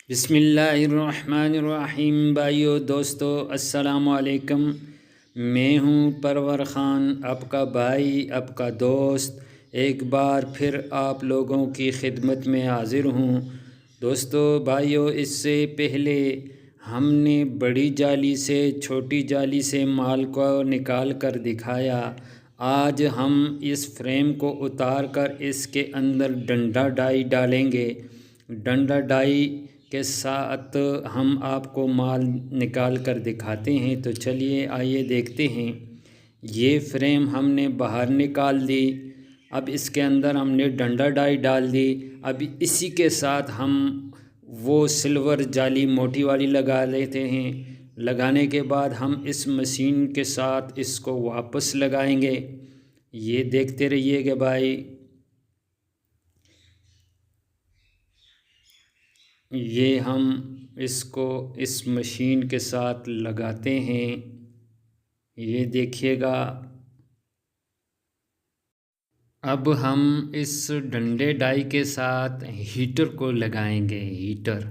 बिस्मिल्लाहिर्रहमानिर्रहीम। भाइयों दोस्तों, अस्सलामु अलैकुम। मैं हूँ परवर ख़ान, आपका भाई, आपका दोस्त। एक बार फिर आप लोगों की खिदमत में हाज़िर हूँ। दोस्तों भाइयों, इससे पहले हमने बड़ी जाली से छोटी जाली से माल को निकाल कर दिखाया। आज हम इस फ्रेम को उतार कर इसके अंदर डंडा डाई डालेंगे। डंडा डाई के साथ हम आपको माल निकाल कर दिखाते हैं। तो चलिए आइए देखते हैं। ये फ्रेम हमने बाहर निकाल दी। अब इसके अंदर हमने डंडा डाई डाल दी। अब इसी के साथ हम वो सिल्वर जाली मोटी वाली लगा लेते हैं। लगाने के बाद हम इस मशीन के साथ इसको वापस लगाएंगे। ये देखते रहिएगा भाई। ये हम इसको इस मशीन के साथ लगाते हैं। ये देखिएगा। अब हम इस डंडे डाई के साथ हीटर को लगाएंगे। हीटर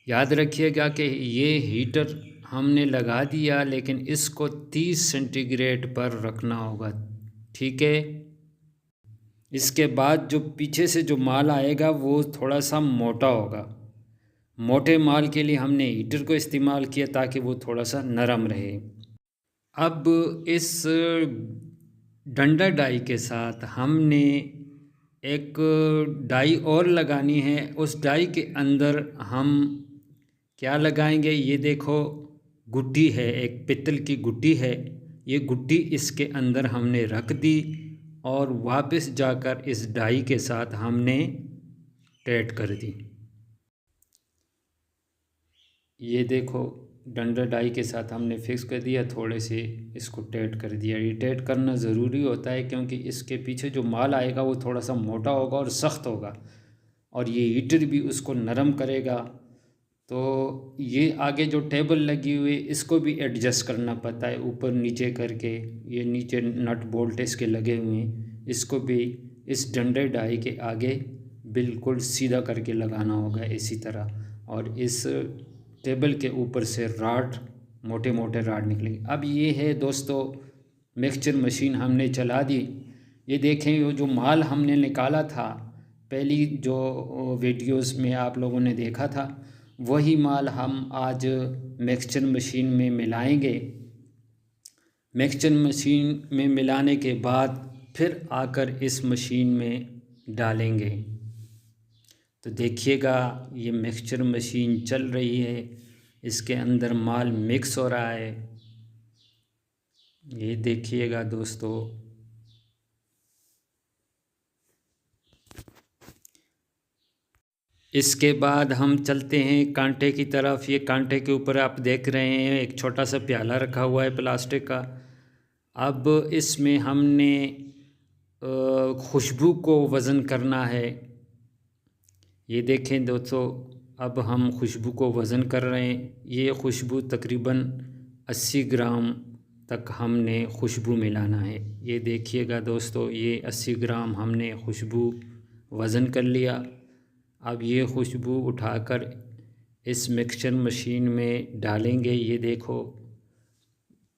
याद रखिएगा कि ये हीटर हमने लगा दिया, लेकिन इसको 30 सेंटीग्रेड पर रखना होगा। ठीक है। इसके बाद जो पीछे से जो माल आएगा वो थोड़ा सा मोटा होगा। मोटे माल के लिए हमने हीटर को इस्तेमाल किया ताकि वो थोड़ा सा नरम रहे। अब इस डंडा डाई के साथ हमने एक डाई और लगानी है। उस डाई के अंदर हम क्या लगाएंगे, ये देखो। गुट्टी है, एक पित्तल की गुट्टी है। ये गुट्टी इसके अंदर हमने रख दी और वापस जाकर इस डाई के साथ हमने टैट कर दी। ये देखो, डंडा डाई के साथ हमने फिक्स कर दिया। थोड़े से इसको टैट कर दिया। ये टैट करना ज़रूरी होता है क्योंकि इसके पीछे जो माल आएगा वो थोड़ा सा मोटा होगा और सख्त होगा, और ये हीटर भी उसको नरम करेगा। तो ये आगे जो टेबल लगी हुई इसको भी एडजस्ट करना पड़ता है, ऊपर नीचे करके। ये नीचे नट बोल्ट इसके लगे हुए हैं, इसको भी इस डंडे डाई के आगे बिल्कुल सीधा करके लगाना होगा इसी तरह। और इस टेबल के ऊपर से राड, मोटे मोटे राड निकलेंगे। अब ये है दोस्तों, मिक्सचर मशीन हमने चला दी। ये देखें, वो जो माल हमने निकाला था पहली जो वीडियोस में आप लोगों ने देखा था, वही माल हम आज मिक्सचर मशीन में मिलाएंगे। मिक्सचर मशीन में मिलाने के बाद फिर आकर इस मशीन में डालेंगे। तो देखिएगा, ये मिक्सचर मशीन चल रही है, इसके अंदर माल मिक्स हो रहा है। ये देखिएगा दोस्तों। इसके बाद हम चलते हैं कांटे की तरफ। ये कांटे के ऊपर आप देख रहे हैं एक छोटा सा प्याला रखा हुआ है प्लास्टिक का। अब इसमें हमने खुशबू को वज़न करना है। ये देखें दोस्तों, अब हम खुशबू को वज़न कर रहे हैं। ये खुशबू तकरीबन 80 ग्राम तक हमने खुशबू मिलाना है। ये देखिएगा दोस्तों, ये 80 ग्राम हमने खुशबू वज़न कर लिया। अब ये खुशबू उठाकर इस मिक्सचर मशीन में डालेंगे। ये देखो,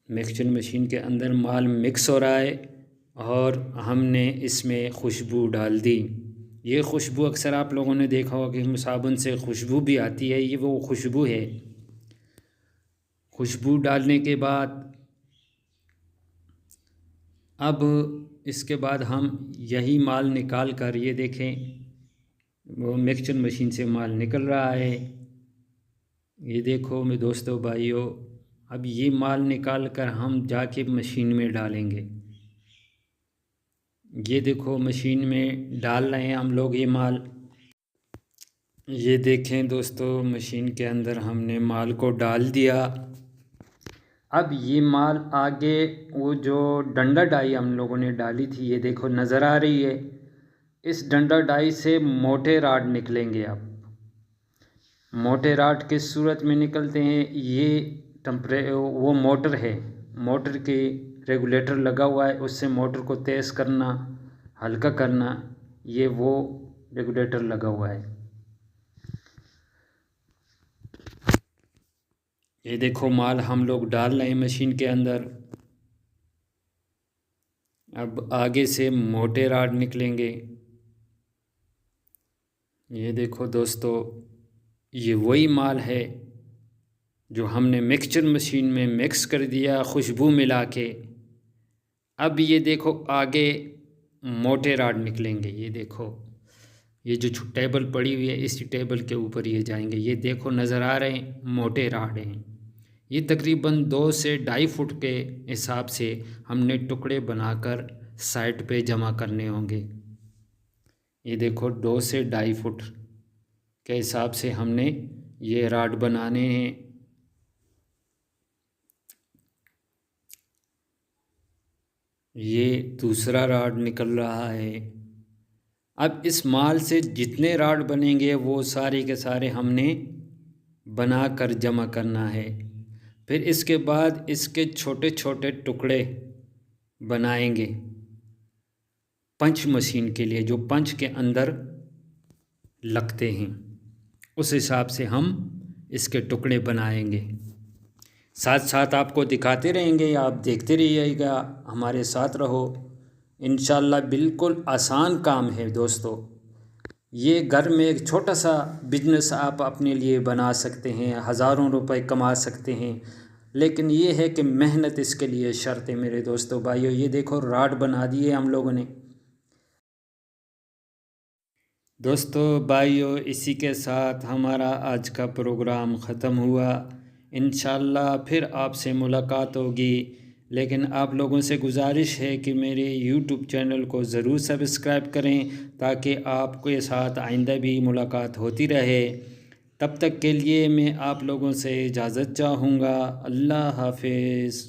मिक्सचर मशीन के अंदर माल मिक्स हो रहा है और हमने इसमें खुशबू डाल दी। ये खुशबू अक्सर आप लोगों ने देखा होगा कि साबुन से खुशबू भी आती है, ये वो खुशबू है। खुशबू डालने के बाद अब इसके बाद हम यही माल निकाल कर, ये देखें, वो मिक्सचर मशीन से माल निकल रहा है। ये देखो मेरे दोस्तों भाइयों, अब ये माल निकाल कर हम जाके मशीन में डालेंगे। ये देखो, मशीन में डाल रहे हैं हम लोग ये माल। ये देखें दोस्तों, मशीन के अंदर हमने माल को डाल दिया। अब ये माल आगे वो जो डंडा डाई हम लोगों ने डाली थी, ये देखो नज़र आ रही है। इस डंडा डाई से मोटे राड निकलेंगे। अब मोटे राड किस सूरत में निकलते हैं, ये वो मोटर है, मोटर के रेगुलेटर लगा हुआ है, उससे मोटर को तेज़ करना, हल्का करना, ये वो रेगुलेटर लगा हुआ है। ये देखो माल हम लोग डाल रहे हैं मशीन के अंदर। अब आगे से मोटे राड निकलेंगे। ये देखो दोस्तों, ये वही माल है जो हमने मिक्सचर मशीन में मिक्स कर दिया खुशबू मिला के। अब ये देखो आगे मोटे राड निकलेंगे। ये देखो, ये जो टेबल पड़ी हुई है इसी टेबल के ऊपर ये जाएंगे। ये देखो नज़र आ रहे हैं, मोटे राड हैं। ये तकरीबन 2 से 2.5 फुट के हिसाब से हमने टुकड़े बनाकर साइड पे जमा करने होंगे। ये देखो 2 से 2.5 फुट के हिसाब से हमने ये राड बनाने हैं। ये दूसरा राड निकल रहा है। अब इस माल से जितने राड बनेंगे वो सारे के सारे हमने बना कर जमा करना है। फिर इसके बाद इसके छोटे छोटे टुकड़े बनाएंगे पंच मशीन के लिए, जो पंच के अंदर लगते हैं उस हिसाब से हम इसके टुकड़े बनाएंगे। साथ साथ आपको दिखाते रहेंगे, आप देखते रहिएगा, हमारे साथ रहो। इंशाल्लाह बिल्कुल आसान काम है दोस्तों। ये घर में एक छोटा सा बिजनेस आप अपने लिए बना सकते हैं, हज़ारों रुपए कमा सकते हैं। लेकिन ये है कि मेहनत इसके लिए शर्त है मेरे दोस्तों भाइयों। ये देखो राड बना दिए हम लोगों ने। दोस्तों भाइयों, इसी के साथ हमारा आज का प्रोग्राम ख़त्म हुआ। इंशाल्लाह फिर आपसे मुलाकात होगी। लेकिन आप लोगों से गुजारिश है कि मेरे यूट्यूब चैनल को ज़रूर सब्सक्राइब करें ताकि आपके साथ आइंदा भी मुलाकात होती रहे। तब तक के लिए मैं आप लोगों से इजाज़त चाहूँगा। अल्लाह हाफ़िज़।